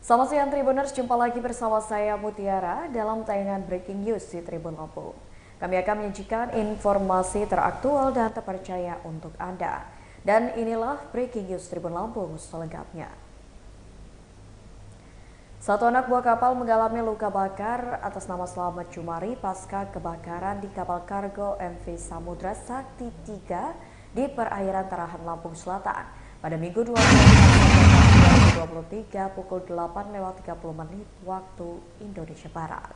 Selamat siang Tribuners, jumpa lagi bersama saya Mutiara dalam tayangan Breaking News di Tribun Lampung. Kami akan menyajikan informasi teraktual dan terpercaya untuk Anda. Dan inilah Breaking News Tribun Lampung selengkapnya. Satu anak buah kapal mengalami luka bakar atas nama Slamet Jumari pasca kebakaran di kapal kargo MV Samudra Sakti 3 di perairan Tarahan Lampung Selatan pada Minggu 2023 pukul 8:30 waktu Indonesia Barat.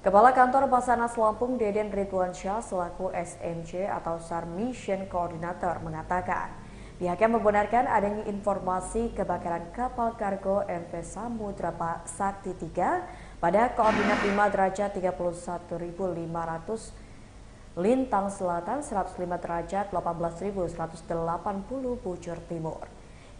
Kepala Kantor Basarnas Lampung Deden Ridwansyah selaku SMJ atau SAR Mission Coordinator mengatakan pihaknya membenarkan adanya informasi kebakaran kapal kargo MV Samudra Sakti 3 pada koordinat 5 derajat 31.500 Lintang Selatan 105 derajat 18.180 Bujur Timur.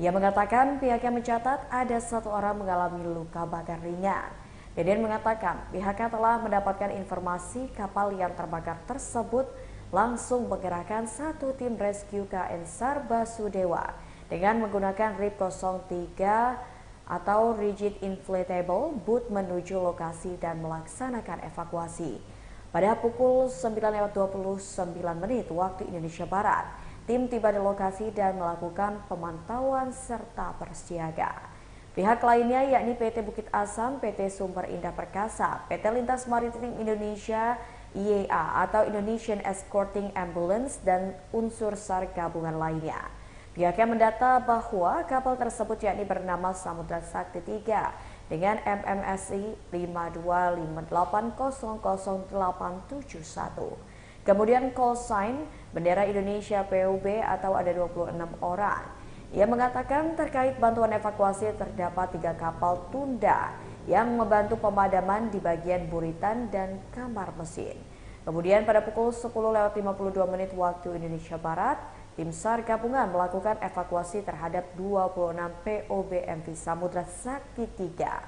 Ia mengatakan pihaknya mencatat ada satu orang mengalami luka bakar ringan. Deden mengatakan pihaknya telah mendapatkan informasi kapal yang terbakar tersebut langsung menggerakkan satu tim rescue KN SAR Basudewa dengan menggunakan RIP 03 atau Rigid Inflatable Boat menuju lokasi dan melaksanakan evakuasi. Pada pukul 9:29 waktu Indonesia Barat, tim tiba di lokasi dan melakukan pemantauan serta bersiaga. Pihak lainnya yakni PT Bukit Asam, PT Sumber Indah Perkasa, PT Lintas Maritim Indonesia IEA atau Indonesian Escorting Ambulance dan unsur SAR gabungan lainnya. Pihaknya mendata bahwa kapal tersebut yakni bernama Samudra Sakti 3 dengan MMSI 5258000871. Kemudian call sign bendera Indonesia PUB atau ada 26 orang. Ia mengatakan terkait bantuan evakuasi terdapat 3 kapal tunda yang membantu pemadaman di bagian buritan dan kamar mesin. Kemudian pada pukul 10:52 waktu Indonesia Barat, tim SAR gabungan melakukan evakuasi terhadap 26 POB MV Samudra Sakti 3.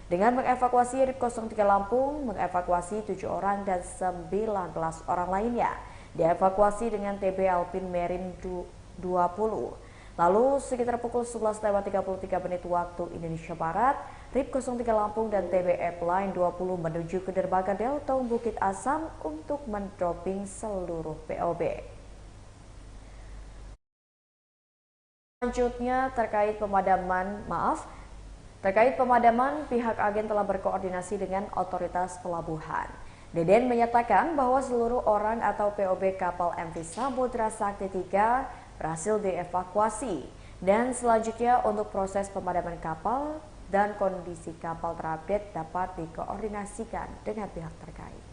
Dengan mengevakuasi RIP 03 Lampung, mengevakuasi 7 orang dan 19 orang lainnya. Dievakuasi dengan TB Alpine Marine 20. Lalu sekitar pukul 11:33 waktu Indonesia Barat, RIP 03 Lampung dan TB Line 20 menuju ke dermaga Deltong Bukit Asam untuk mendropping seluruh POB. Selanjutnya terkait pemadaman, pihak agen telah berkoordinasi dengan otoritas pelabuhan. Deden menyatakan bahwa seluruh orang atau POB kapal MV Samudra Sakti 3 berhasil dievakuasi dan selanjutnya untuk proses pemadaman kapal dan kondisi kapal terupdate dapat dikoordinasikan dengan pihak terkait.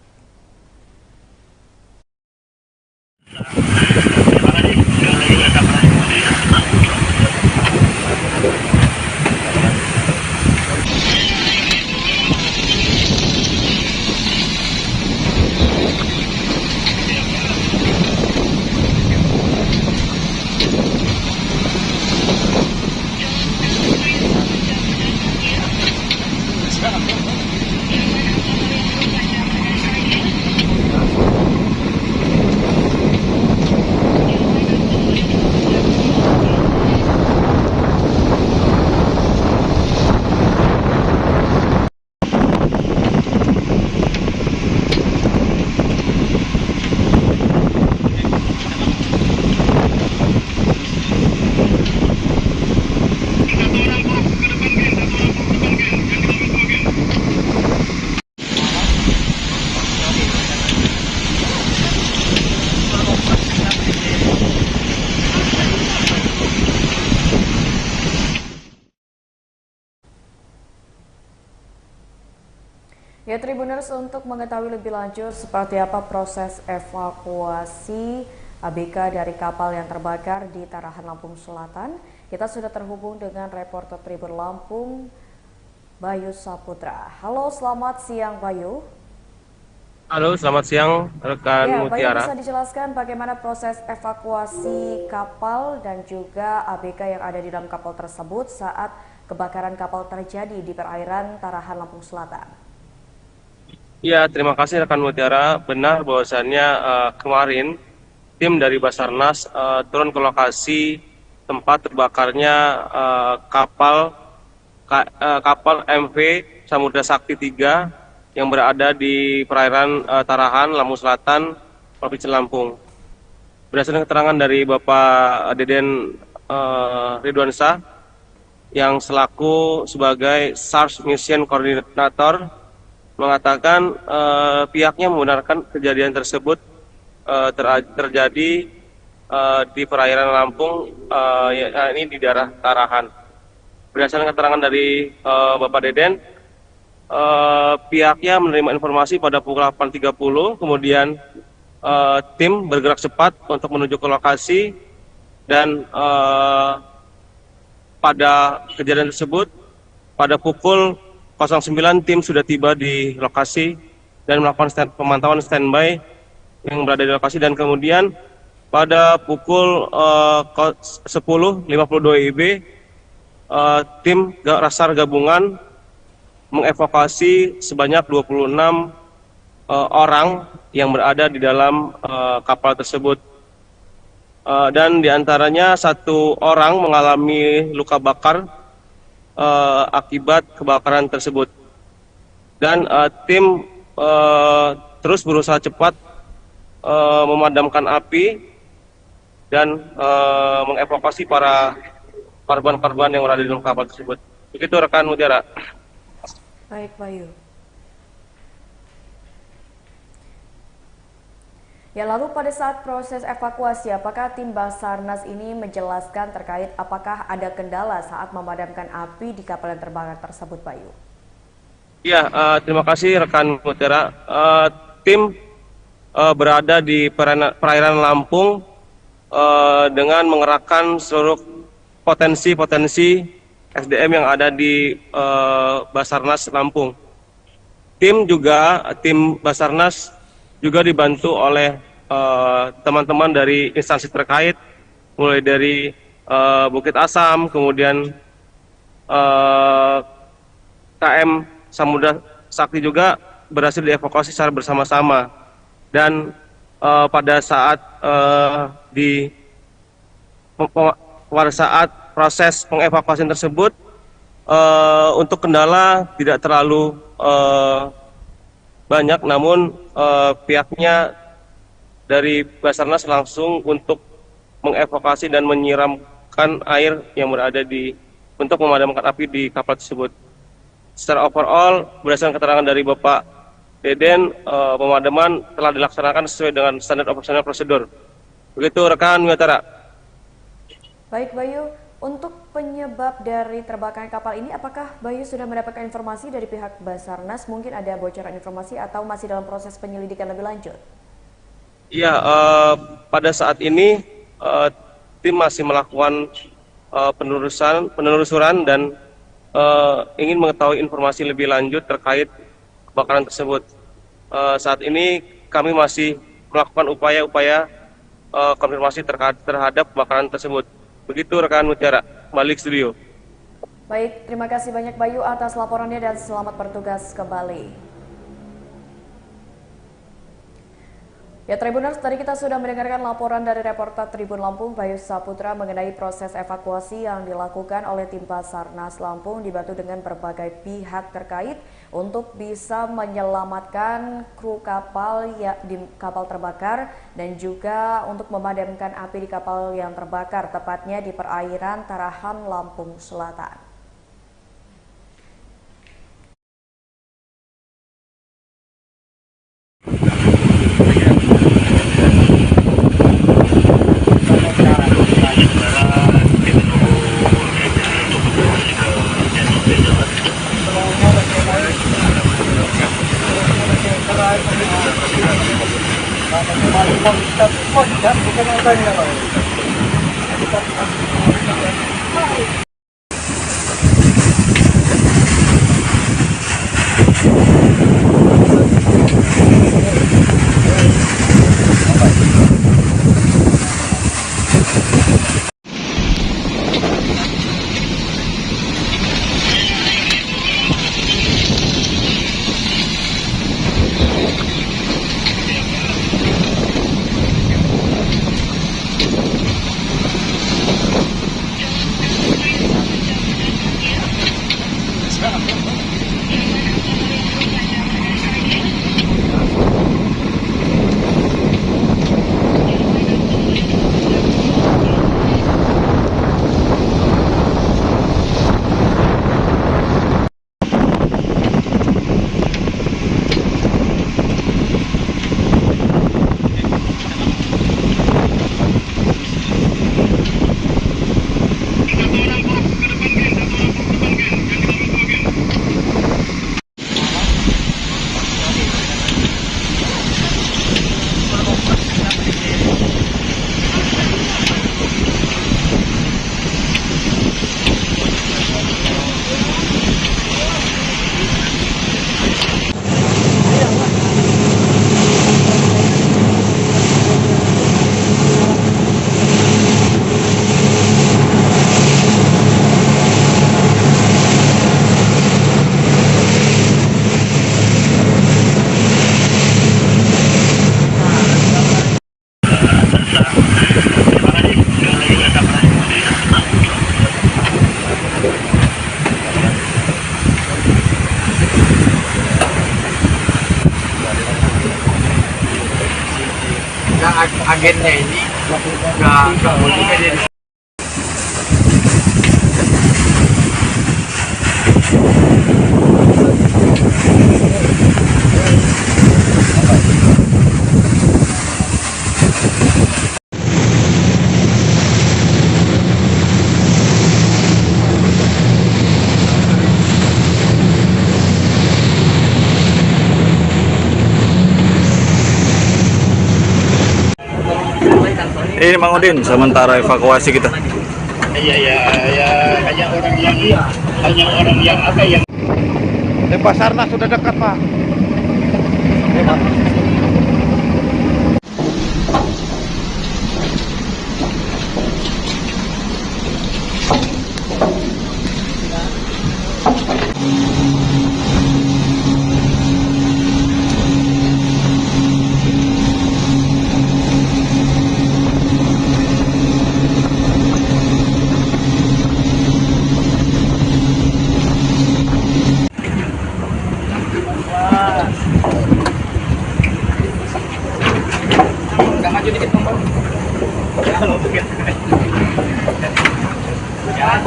Ya Tribuners, untuk mengetahui lebih lanjut seperti apa proses evakuasi ABK dari kapal yang terbakar di Tarahan Lampung Selatan, kita sudah terhubung dengan reporter Tribun Lampung, Bayu Saputra. Halo, selamat siang Bayu. Halo, selamat siang rekan Ya, Bayu, Mutiara. bisa dijelaskan bagaimana proses evakuasi kapal dan juga ABK yang ada di dalam kapal tersebut saat kebakaran kapal terjadi di perairan Tarahan Lampung Selatan? Ya, terima kasih rekan Mutiara. Benar bahwasannya kemarin tim dari Basarnas turun ke lokasi tempat terbakarnya kapal kapal MV Samudra Sakti 3 yang berada di perairan Tarahan, Lampung Selatan, Provinsi Lampung. Berdasarkan keterangan dari Bapak Deden Ridwansyah yang selaku sebagai SARS Mission Coordinator mengatakan pihaknya membenarkan kejadian tersebut terjadi di perairan Lampung, ini di daerah Tarahan. Berdasarkan keterangan dari Bapak Deden, pihaknya menerima informasi pada pukul 8.30, kemudian tim bergerak cepat untuk menuju ke lokasi dan pada kejadian tersebut pada pukul 09 tim sudah tiba di lokasi dan melakukan pemantauan standby yang berada di lokasi, dan kemudian pada pukul 10.52 WIB tim SAR gabungan mengevakuasi sebanyak 26 orang yang berada di dalam kapal tersebut, dan diantaranya 1 orang mengalami luka bakar akibat kebakaran tersebut, dan tim terus berusaha cepat memadamkan api dan mengevakuasi para korban-korban yang berada di dalam kapal tersebut. Begitu rekan Mutiara. Baik, Bayu. Ya, lalu pada saat proses evakuasi, apakah tim Basarnas ini menjelaskan terkait apakah ada kendala saat memadamkan api di kapal yang terbakar tersebut, Bayu? Ya, terima kasih rekan Mutiara. Tim berada di perairan Lampung dengan mengerahkan seluruh potensi SDM yang ada di Basarnas Lampung. Tim Basarnas juga dibantu oleh teman-teman dari instansi terkait, mulai dari Bukit Asam, kemudian KM Samudra Sakti juga berhasil dievakuasi secara bersama-sama. Dan pada saat proses pengevakuasian tersebut, untuk kendala tidak terlalu banyak, namun pihaknya dari Basarnas langsung untuk mengevakuasi dan menyiramkan air yang berada untuk memadamkan api di kapal tersebut. Secara overall, berdasarkan keterangan dari Bapak Deden, pemadaman telah dilaksanakan sesuai dengan standar operasional prosedur. Begitu rekan Mutiara. Baik, Bayu. Untuk penyebab dari terbakarnya kapal ini, apakah Bayu sudah mendapatkan informasi dari pihak Basarnas? Mungkin ada bocoran informasi atau masih dalam proses penyelidikan lebih lanjut? Iya, pada saat ini tim masih melakukan penelusuran dan ingin mengetahui informasi lebih lanjut terkait kebakaran tersebut. Saat ini kami masih melakukan upaya-upaya konfirmasi terhadap kebakaran tersebut. Begitu rekan Mutiara, balik studio. Baik, terima kasih banyak Bayu atas laporannya dan selamat bertugas kembali. Ya, Tribuners, tadi kita sudah mendengarkan laporan dari reporter Tribun Lampung Bayu Saputra mengenai proses evakuasi yang dilakukan oleh tim Basarnas Lampung dibantu dengan berbagai pihak terkait untuk bisa menyelamatkan kru kapal di kapal terbakar dan juga untuk memadamkan api di kapal yang terbakar, tepatnya di perairan Tarahan, Lampung Selatan. agennya ini nggak mau juga dia. Ini Mang Udin, sementara evakuasi kita. Iya, hanya orang yang apa yang. Basarnas sudah dekat, Pak. Nggak maju dikit dong, Bang. Ya.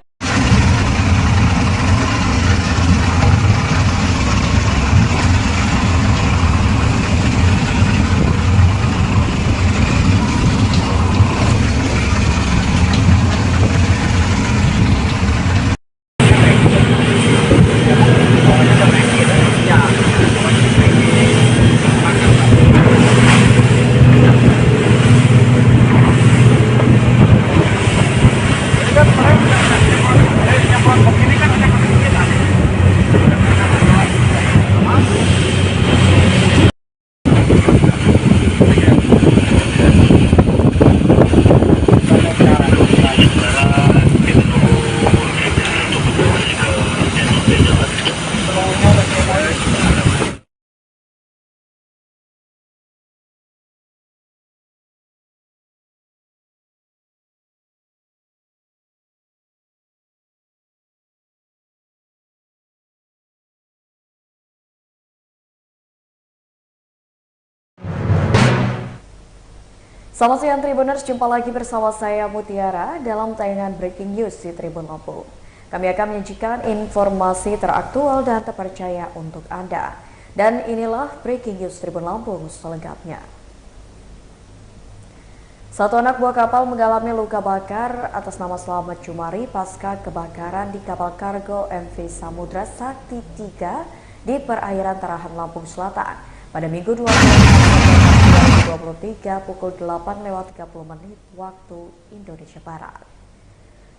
Selamat siang Tribuners, jumpa lagi bersama saya Mutiara dalam tayangan Breaking News di Tribun Lampung. Kami akan menyajikan informasi teraktual dan terpercaya untuk Anda. Dan inilah Breaking News Tribun Lampung selengkapnya. Satu anak buah kapal mengalami luka bakar atas nama Slamet Jumari pasca kebakaran di kapal kargo MV Samudra Sakti 3 di perairan Tarahan Lampung Selatan pada Minggu 2023 pukul 8:30 waktu Indonesia Barat.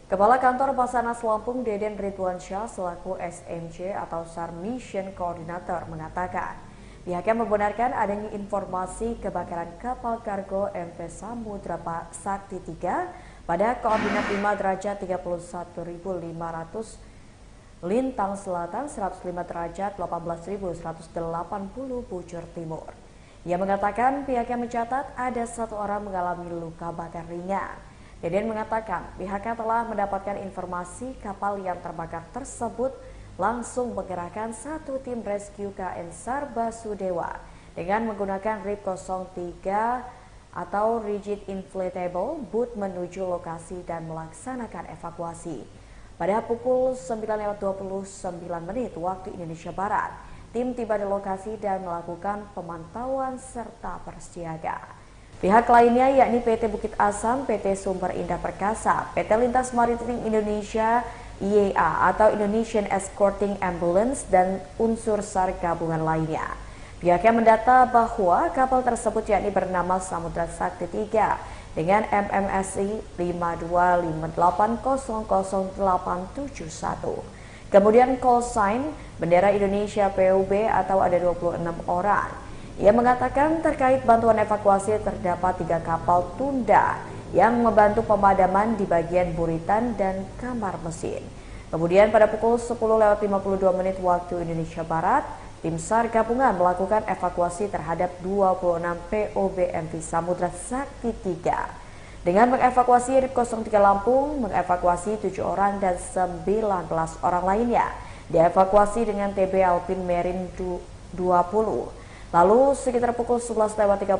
Kepala Kantor Basarnas Lampung Deden Ridwansyah selaku SMC atau SAR Mission Coordinator mengatakan pihaknya membenarkan adanya informasi kebakaran kapal kargo MV Samudra Sakti 3 pada koordinat 5 derajat 31.500 Lintang Selatan 105 derajat 18.180 Bujur Timur. Ia mengatakan pihaknya mencatat ada satu orang mengalami luka bakar ringan. Deden mengatakan pihaknya telah mendapatkan informasi kapal yang terbakar tersebut langsung mengerahkan satu tim rescue KN SAR Basudewa dengan menggunakan RIP 03 atau Rigid Inflatable Boat menuju lokasi dan melaksanakan evakuasi. Pada pukul 9:29 waktu Indonesia Barat, tim tiba di lokasi dan melakukan pemantauan serta bersiaga. Pihak lainnya yakni PT Bukit Asam, PT Sumber Indah Perkasa, PT Lintas Maritim Indonesia IEA atau Indonesian Escorting Ambulance dan unsur SAR gabungan lainnya. Pihaknya mendata bahwa kapal tersebut yakni bernama Samudra Sakti 3 dengan MMSI 5258000871. Kemudian call sign bendera Indonesia PUB atau ada 26 orang. Ia mengatakan terkait bantuan evakuasi terdapat 3 kapal tunda yang membantu pemadaman di bagian buritan dan kamar mesin. Kemudian pada pukul 10:52 waktu Indonesia Barat, tim SAR gabungan melakukan evakuasi terhadap 26 POB MV Samudra Sakti 3. Dengan mengevakuasi RIP 03 Lampung, mengevakuasi 7 orang dan 19 orang lainnya. Dievakuasi dengan TB Alpine Marine 20. Lalu sekitar pukul 11.33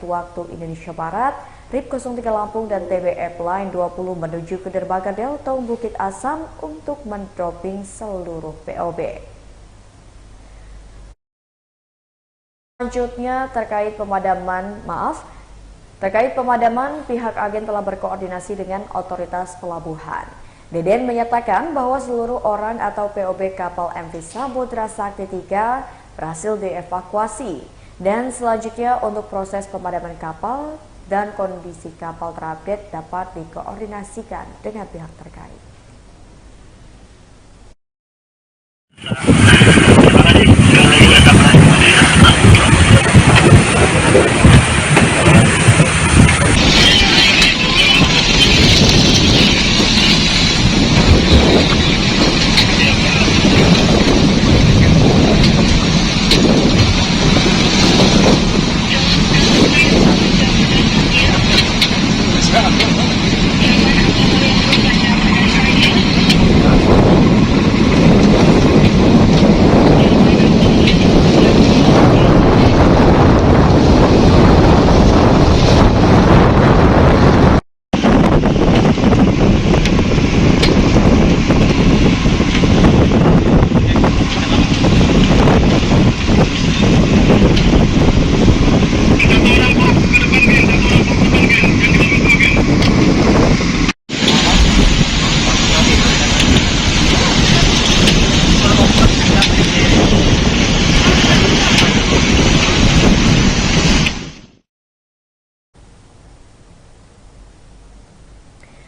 waktu Indonesia Barat, RIP 03 Lampung dan TBF Line 20 menuju ke dermaga Deltong Bukit Asam untuk mendropping seluruh POB. Selanjutnya terkait pemadaman, pihak agen telah berkoordinasi dengan otoritas pelabuhan. Deden menyatakan bahwa seluruh orang atau POB kapal MV Samudra Sakti 3 berhasil dievakuasi dan selanjutnya untuk proses pemadaman kapal dan kondisi kapal terupdate dapat dikoordinasikan dengan pihak terkait.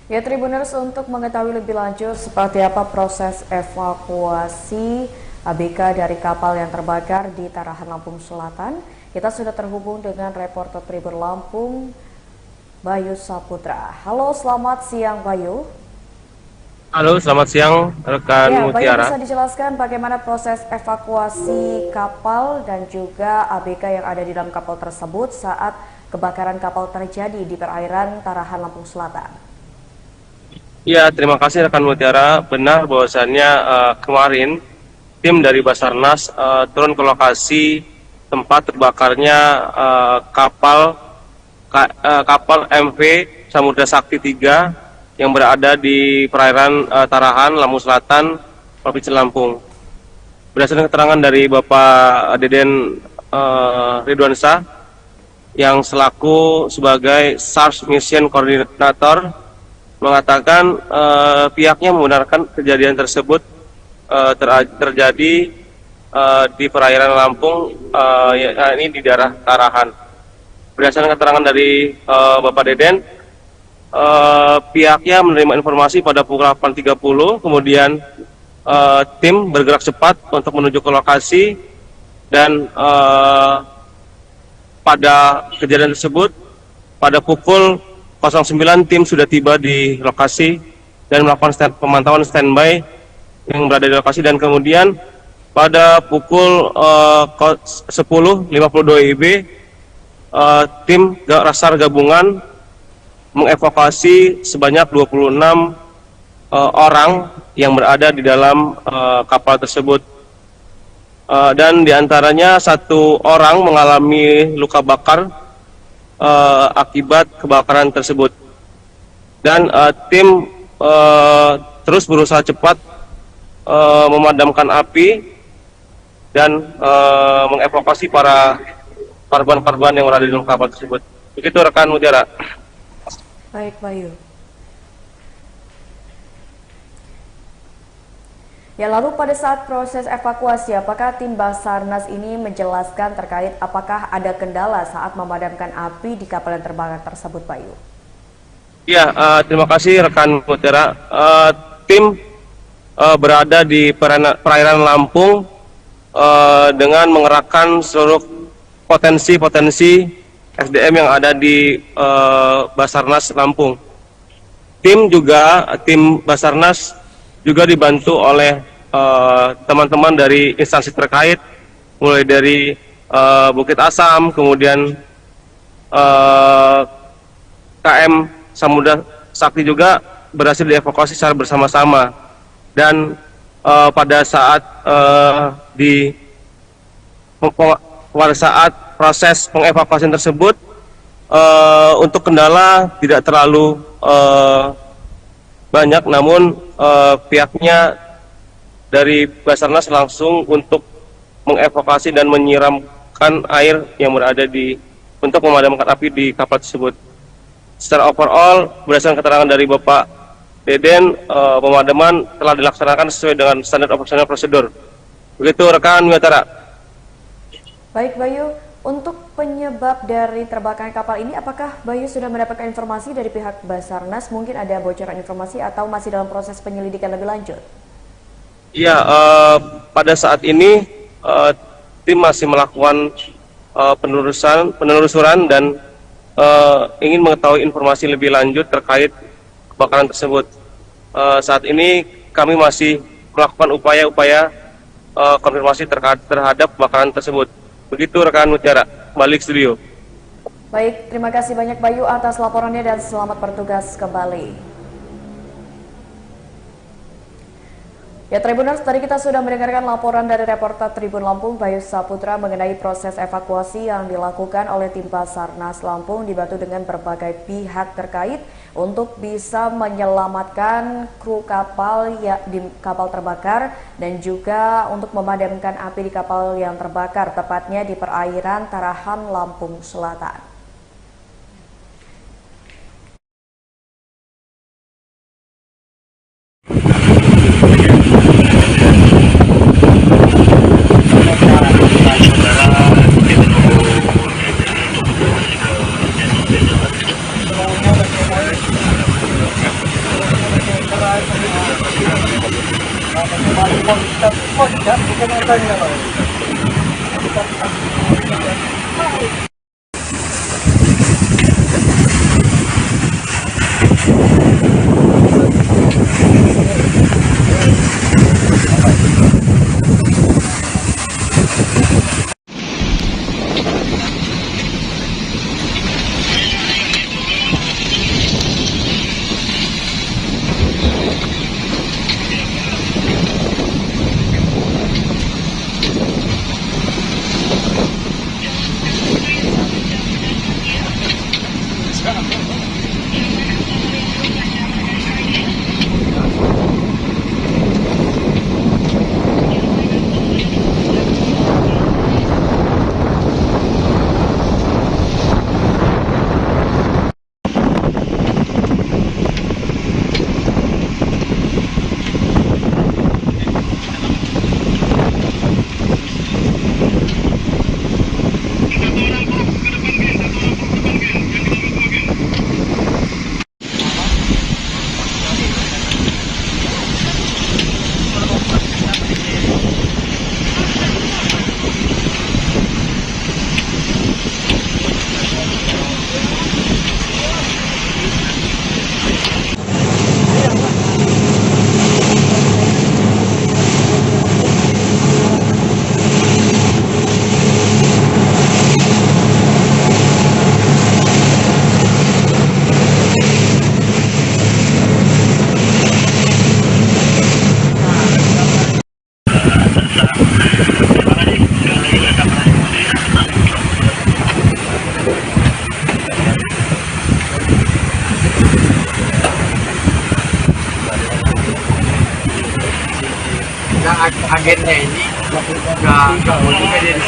Ya, Tribuners, untuk mengetahui lebih lanjut seperti apa proses evakuasi ABK dari kapal yang terbakar di Tarahan Lampung Selatan, kita sudah terhubung dengan reporter Tribun Lampung, Bayu Saputra. Halo, selamat siang Bayu. Halo, selamat siang rekan Ya, Bayu, Mutiara. bisa dijelaskan bagaimana proses evakuasi kapal dan juga ABK yang ada di dalam kapal tersebut saat kebakaran kapal terjadi di perairan Tarahan Lampung Selatan? Ya, terima kasih rekan Mutiara. Benar bahwasannya kemarin tim dari Basarnas turun ke lokasi tempat terbakarnya kapal MV Samudra Sakti 3 yang berada di perairan Tarahan, Lampung Selatan, Provinsi Lampung. Berdasarkan keterangan dari Bapak Deden Ridwansyah yang selaku sebagai SARS Mission Coordinator, mengatakan pihaknya membenarkan kejadian tersebut terjadi di perairan Lampung, ini di daerah Tarahan. Berdasarkan keterangan dari Bapak Deden, pihaknya menerima informasi pada pukul 8.30, kemudian tim bergerak cepat untuk menuju ke lokasi dan pada kejadian tersebut pada pukul 09 tim sudah tiba di lokasi dan melakukan pemantauan standby yang berada di lokasi, dan kemudian pada pukul 10.52 WIB tim SAR gabungan mengevakuasi sebanyak 26 orang yang berada di dalam kapal tersebut, dan diantaranya 1 orang mengalami luka bakar akibat kebakaran tersebut, dan tim terus berusaha cepat memadamkan api dan mengevakuasi para korban-korban yang berada di dalam kapal tersebut. Begitu rekan Mutiara. Baik, Bayu. Ya, lalu pada saat proses evakuasi, apakah tim Basarnas ini menjelaskan terkait apakah ada kendala saat memadamkan api di kapal yang terbakar tersebut, Bayu? Ya, terima kasih rekan Mutiara. Tim berada di perairan Lampung dengan mengerahkan seluruh potensi SDM yang ada di Basarnas Lampung. Tim Basarnas juga dibantu oleh teman-teman dari instansi terkait, mulai dari Bukit Asam, kemudian KM Samudra Sakti juga berhasil dievakuasi secara bersama-sama. Dan pada saat di pada saat proses pengevakuasian tersebut untuk kendala tidak terlalu banyak, namun pihaknya dari Basarnas langsung untuk mengevakuasi dan menyiramkan air yang berada untuk memadamkan api di kapal tersebut. Secara overall, berdasarkan keterangan dari Bapak Deden, pemadaman telah dilaksanakan sesuai dengan standar operasional prosedur. Begitu rekan Miatara. Baik Bayu, untuk penyebab dari terbakarnya kapal ini, apakah Bayu sudah mendapatkan informasi dari pihak Basarnas? Mungkin ada bocoran informasi atau masih dalam proses penyelidikan lebih lanjut? Iya, pada saat ini tim masih melakukan penelusuran dan ingin mengetahui informasi lebih lanjut terkait kebakaran tersebut. Saat ini kami masih melakukan upaya-upaya konfirmasi terhadap kebakaran tersebut. Begitu rekan Mutiara, balik studio. Baik, terima kasih banyak Bayu atas laporannya dan selamat bertugas kembali. Ya Tribuners, tadi kita sudah mendengarkan laporan dari reporter Tribun Lampung Bayu Saputra mengenai proses evakuasi yang dilakukan oleh tim Basarnas Lampung dibantu dengan berbagai pihak terkait untuk bisa menyelamatkan kru kapal di kapal terbakar dan juga untuk memadamkan api di kapal yang terbakar, tepatnya di perairan Tarahan, Lampung Selatan. Agennya ini nggak boleh dia di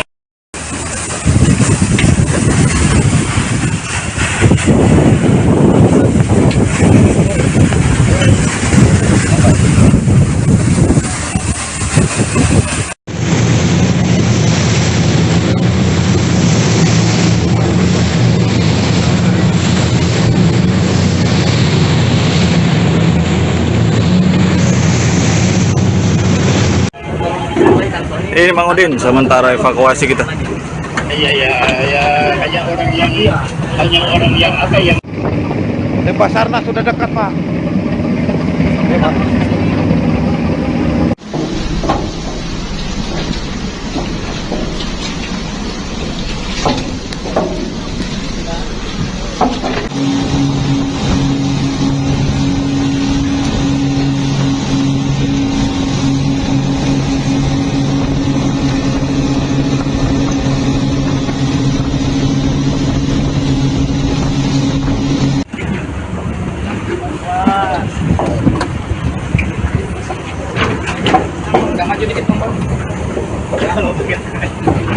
Ini Mang Udin, sementara evakuasi kita. ya hanya orang yang apa yang Tim Basarnas sudah dekat, Pak. maju dikit, Bang. Ya, mau dikit.